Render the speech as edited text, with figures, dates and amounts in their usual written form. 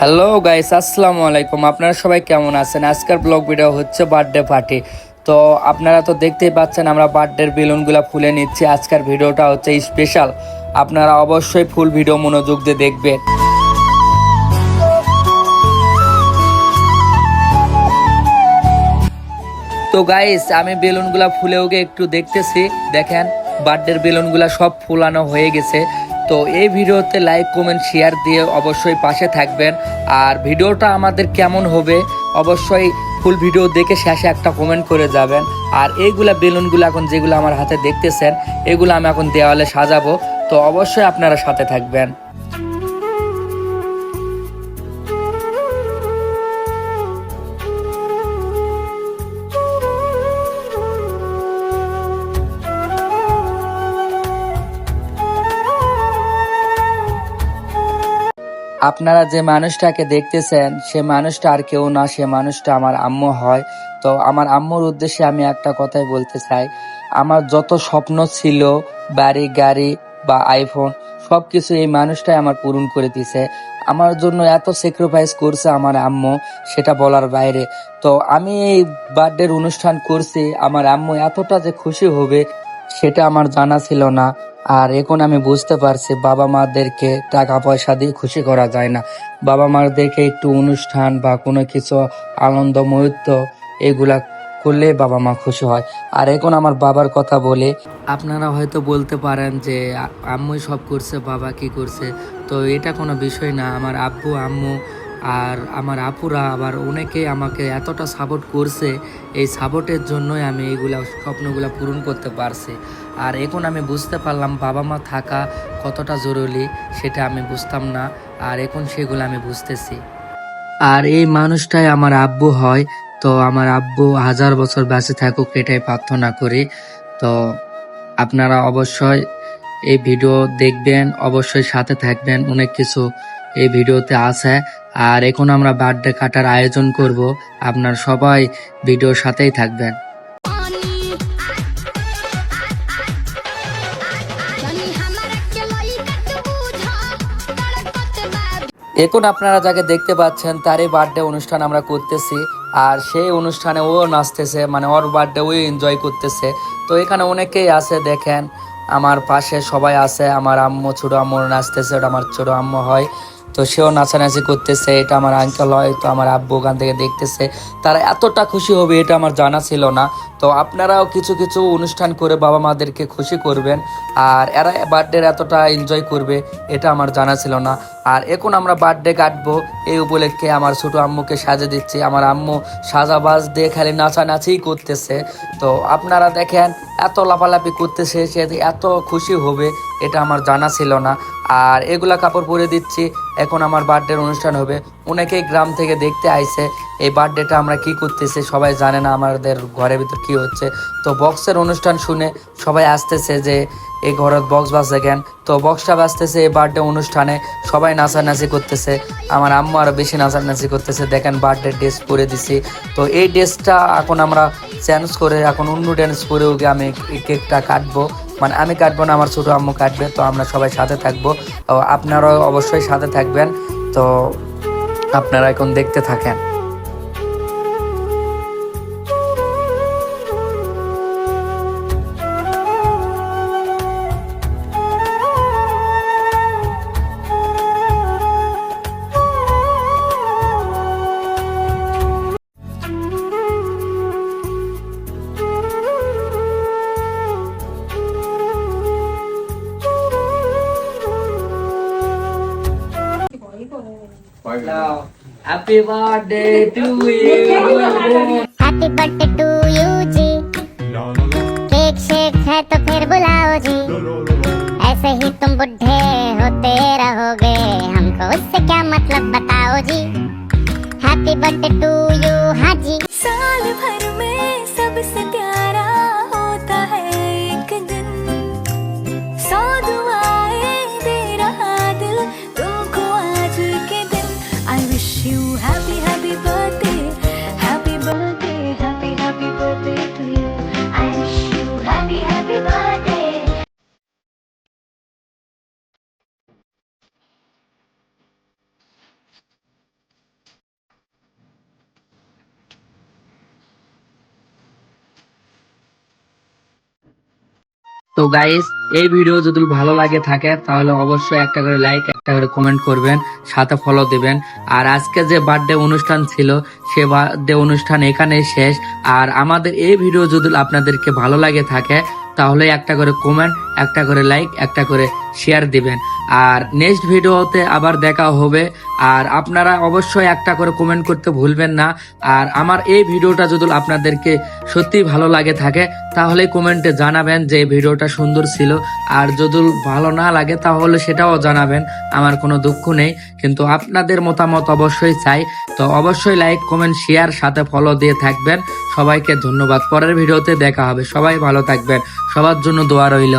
Hello guys, আসসালামু আলাইকুম। আপনারা সবাই কেমন আছেন? আজকের ব্লগ ভিডিও হচ্ছে বার্থডে পার্টি। তো আপনারা তো দেখতেই পাচ্ছেন আমরা বার্থডের বেলুনগুলো ফুলে নিচ্ছি। আজকের ভিডিওটা হচ্ছে স্পেশাল, আপনারা অবশ্যই ফুল ভিডিও মনোযোগ দিয়ে দেখবেন। তো গাইস, আমি বেলুনগুলা ফুলেও একটু দেখতেছি। দেখেন বার্থডের বেলুনগুলা সব ফুলানো হয়ে গেছে। তো এই ভিডিওতে লাইক কমেন্ট শেয়ার দিয়ে অবশ্যই পাশে থাকবেন। আর ভিডিওটা আমাদের কেমন হবে অবশ্যই ফুল ভিডিও দেখে শেষে একটা কমেন্ট করে যাবেন। আর এইগুলা বেলুনগুলো এখন যেগুলো আমার হাতে দেখতেছেন এগুলো আমি এখন দেওয়ালে সাজাবো। তো অবশ্যই আপনারা সাথে থাকবেন। আপনারা যে মানুষটাকে দেখতেছেন সে মানুষটা আর কেউ না, সে মানুষটা আমার আম্মু হয়। তো আমার আম্মুর উদ্দেশ্যে আমি একটা কথাই বলতে চাই, আমার যত স্বপ্ন ছিল, বাড়ি গাড়ি বা আইফোন সবকিছু এই মানুষটাই আমার পূরণ করে দিছে। আমার জন্য এত স্যাক্রিফাইস করছে আমার আম্মু, সেটা বলার বাইরে। তো আমি এই বার্থডের অনুষ্ঠান করছি, আমার আম্মু এতটা যে খুশি হবে সেটা আমার জানা ছিল না। আর এখন আমি বুঝতে পারছি বাবা মাদেরকে টাকা পয়সা দিয়ে খুশি করা যায় না। বাবা মাদেরকে একটু অনুষ্ঠান বা কোনো কিছু আনন্দ মুহূর্ত এগুলা করলে বাবা মা খুশি হয়। আর এখন আমার বাবার কথা বলে, আপনারা হয়তো বলতে পারেন যে আম্মুই সব করছে, বাবা কি করছে। তো এটা কোনো বিষয় না। আমার আব্বু আম্মু আর আমার আপুরা আবার অনেকে আমাকে এতটা সাপোর্ট করছে, এই সাপোর্টের জন্যই আমি এইগুলা স্বপ্নগুলো পূরণ করতে পারছি। আর এখন আমি বুঝতে পারলাম বাবা মা থাকা কতটা জরুরি, সেটা আমি বুঝতাম না, আর এখন সেগুলো আমি বুঝতেছি। আর এই মানুষটাই আমার আব্বু হয়। তো আমার আব্বু 1000 বছর বেঁচে থাকুক এটাই প্রার্থনা করি। তো আপনারা অবশ্যই এই ভিডিও দেখবেন, অবশ্যই সাথে থাকবেন। অনেক কিছু এই ভিডিওতে আছে। আর এখন আমরা বার্থডে কাটার আয়োজন করব, আপনারা সবাই ভিডিওর সাথেই থাকবেন। এখন আপনারা যাকে দেখতে পাচ্ছেন তারই বার্থডে অনুষ্ঠান আমরা করতেছি। আর সেই অনুষ্ঠানে ও নাচতেছে, মানে ওর বার্থডে ওই এনজয় করতেছে। তো এখানে অনেকেই আছে, দেখেন আমার পাশে সবাই আছে। আমার আম্মু, ছোট আম্মু নাচতেছে, ওটা আমার ছোট আম্মু হয়। তো সেও নাচানাচি করতেছে, এটা আমার আঙ্কেল হয়। তো আমার আব্বু ওখান থেকে দেখতেছে। তারা এতটা খুশি হবে এটা আমার জানা ছিল না। তো আপনারাও কিছু কিছু অনুষ্ঠান করে বাবা মাদেরকে খুশি করবেন। আর এরা বার্থডে এতটা এনজয় করবে এটা আমার জানা ছিল না। আর এখন আমরা বার্থডে কাটবো, এই উপলক্ষে আমার ছোট আম্মুকে সাজে দিচ্ছি। আমার আম্মু সাজাবাজ দিয়ে খালি নাচানাচিই করতেছে। তো আপনারা দেখেন এত লাফালাফি করতেছে, সে এত খুশি হবে এটা আমার জানা ছিল না। আর এগুলা কাপড় পরে দিচ্ছি, এখন আমার বার্থডের অনুষ্ঠান হবে। অনেকেই গ্রাম থেকে দেখতে আইছে এই বার্থডেটা আমরা কি করতেছি, সবাই জানে না আমাদের ঘরের ভিতর কি হচ্ছে। তো বক্সের অনুষ্ঠান শুনে সবাই আসতেছে যে এই ঘরত বক্স বাজছে কেন। তো বক্সটা বাজতেছে এই বার্থডে অনুষ্ঠানে, সবাই নাচানাচি করতেছে। আমার আম্মু আরও বেশি নাচানাচি করতেছে। দেখেন বার্থডে ড্রেস পরে দিছি। তো এই ড্রেসটা এখন আমরা চেঞ্জ করে এখন অন্য ড্যান্স করে ওকে আমি কেকটা কাটবো। মানে আমি কাটবো না, আমার ছোটো আম্মু কাটবে। তো আমরা সবাই সাথে থাকবো, আপনারাও অবশ্যই সাথে থাকবেন। তো আপনারা এখন দেখতে থাকেন। Now, happy birthday to you. Happy birthday to you जी। केक शेक है तो फिर बुलाओ जी। ऐसे ही तुम बुढ़े होते रहोगे, हमको उससे क्या मतलब बताओ जी। Happy birthday to you. हाँ जी। साल भर में सबसे प्यारा होता है एक दिन, 100 दुआएं दे रहा दिल तुमको आज के दिन। I wish you happy happy birthday, happy birthday, happy happy birthday to you. I wish you happy happy birthday. তো গাইস, এই ভিডিও যদি ভালো লাগে থাকে তাহলে অবশ্যই একটা করে লাইক, একটা করে কমেন্ট করবেন, সাথে ফলো দিবেন। আর আজকে যে বার্থডে অনুষ্ঠান ছিল সে বার্থডে অনুষ্ঠান এখানেই শেষ। আর আমাদের এই ভিডিও যদি আপনাদেরকে ভালো লাগে থাকে তাহলে একটা করে কমেন্ট, একটা করে লাইক, একটা করে শেয়ার দিবেন। আর নেক্সট ভিডিওতে আবার দেখা হবে। আর আপনারা অবশ্যই একটা করে কমেন্ট করতে ভুলবেন না। আর আমার এই ভিডিওটা যদি আপনাদেরকে সত্যি ভালো লাগে থাকে তাহলে কমেন্টে জানাবেন যে এই ভিডিওটা সুন্দর ছিল। আর যদি ভালো না লাগে তাহলে সেটাও জানাবেন, আমার কোনো দুঃখ নেই, কিন্তু আপনাদের মতামত অবশ্যই চাই। তো অবশ্যই লাইক, কমেন্ট, শেয়ার, সাথে ফলো দিয়ে থাকবেন। সবাইকে ধন্যবাদ। পরের ভিডিওতে দেখা হবে। সবাই ভালো থাকবেন, সবার জন্য দোয়া রইল।